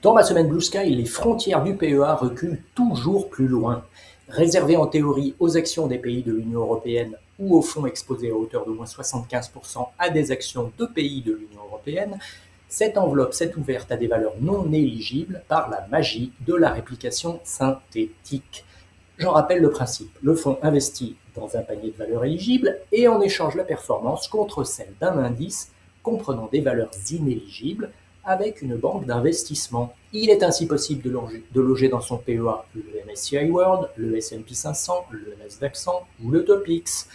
Dans ma semaine Blue Sky, les frontières du PEA reculent toujours plus loin. Réservées en théorie aux actions des pays de l'Union européenne ou aux fonds exposés à hauteur d'au moins 75% à des actions de pays de l'Union européenne, cette enveloppe s'est ouverte à des valeurs non éligibles par la magie de la réplication synthétique. J'en rappelle le principe. Le fonds investit dans un panier de valeurs éligibles et en échange la performance contre celle d'un indice comprenant des valeurs inéligibles avec une banque d'investissement. Il est ainsi possible de loger dans son PEA le MSCI World, le S&P 500, le Nasdaq 100 ou le Topix.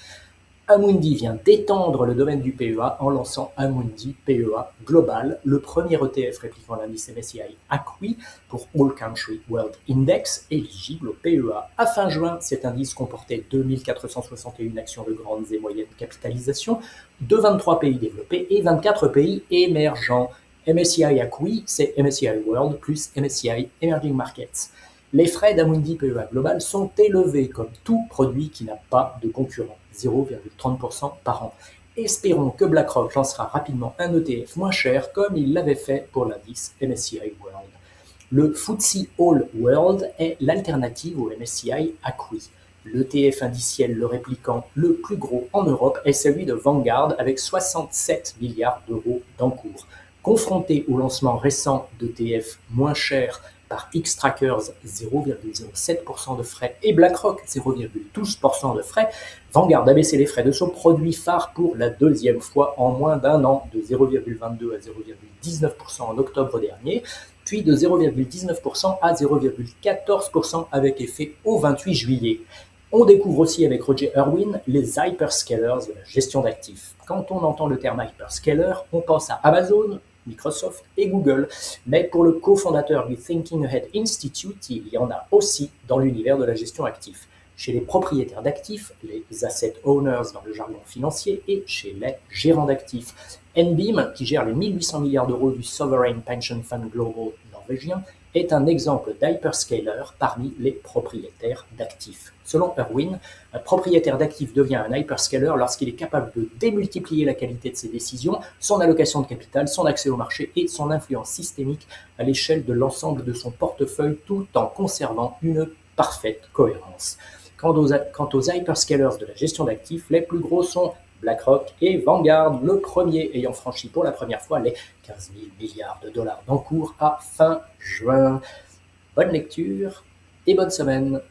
Amundi vient d'étendre le domaine du PEA en lançant Amundi PEA Global, le premier ETF répliquant l'indice MSCI ACWI pour All Country World Index, éligible au PEA. À fin juin, cet indice comportait 2461 actions de grandes et moyennes capitalisations de 23 pays développés et 24 pays émergents. MSCI ACWI, c'est MSCI World plus MSCI Emerging Markets. Les frais d'Amundi PEA Global sont élevés comme tout produit qui n'a pas de concurrent, 0,30% par an. Espérons que BlackRock lancera rapidement un ETF moins cher comme il l'avait fait pour l'indice MSCI World. Le FTSE All World est l'alternative au MSCI ACWI. L'ETF indiciel le répliquant le plus gros en Europe est celui de Vanguard avec 67 milliards d'euros d'encours. Confronté au lancement récent d'ETF moins chers par Xtrackers 0,07% de frais et BlackRock 0,12% de frais, Vanguard a baissé les frais de son produit phare pour la deuxième fois en moins d'un an, de 0,22 à 0,19% en octobre dernier, puis de 0,19% à 0,14% avec effet au 28 juillet. On découvre aussi avec Roger Urwin les hyperscalers de la gestion d'actifs. Quand on entend le terme hyperscaler, on pense à Amazon, Microsoft et Google. Mais pour le cofondateur du Thinking Ahead Institute, il y en a aussi dans l'univers de la gestion active. Chez les propriétaires d'actifs, les asset owners dans le jargon financier, et chez les gérants d'actifs. NBIM, qui gère les 1800 milliards d'euros du Sovereign Pension Fund Global norvégien, est un exemple d'hyperscaler parmi les propriétaires d'actifs. Selon Urwin, un propriétaire d'actifs devient un hyperscaler lorsqu'il est capable de démultiplier la qualité de ses décisions, son allocation de capital, son accès au marché et son influence systémique à l'échelle de l'ensemble de son portefeuille tout en conservant une parfaite cohérence. Quant aux hyperscalers de la gestion d'actifs, les plus gros sont BlackRock et Vanguard, le premier ayant franchi pour la première fois les 15 000 milliards de dollars d'encours à fin juin. Bonne lecture et bonne semaine.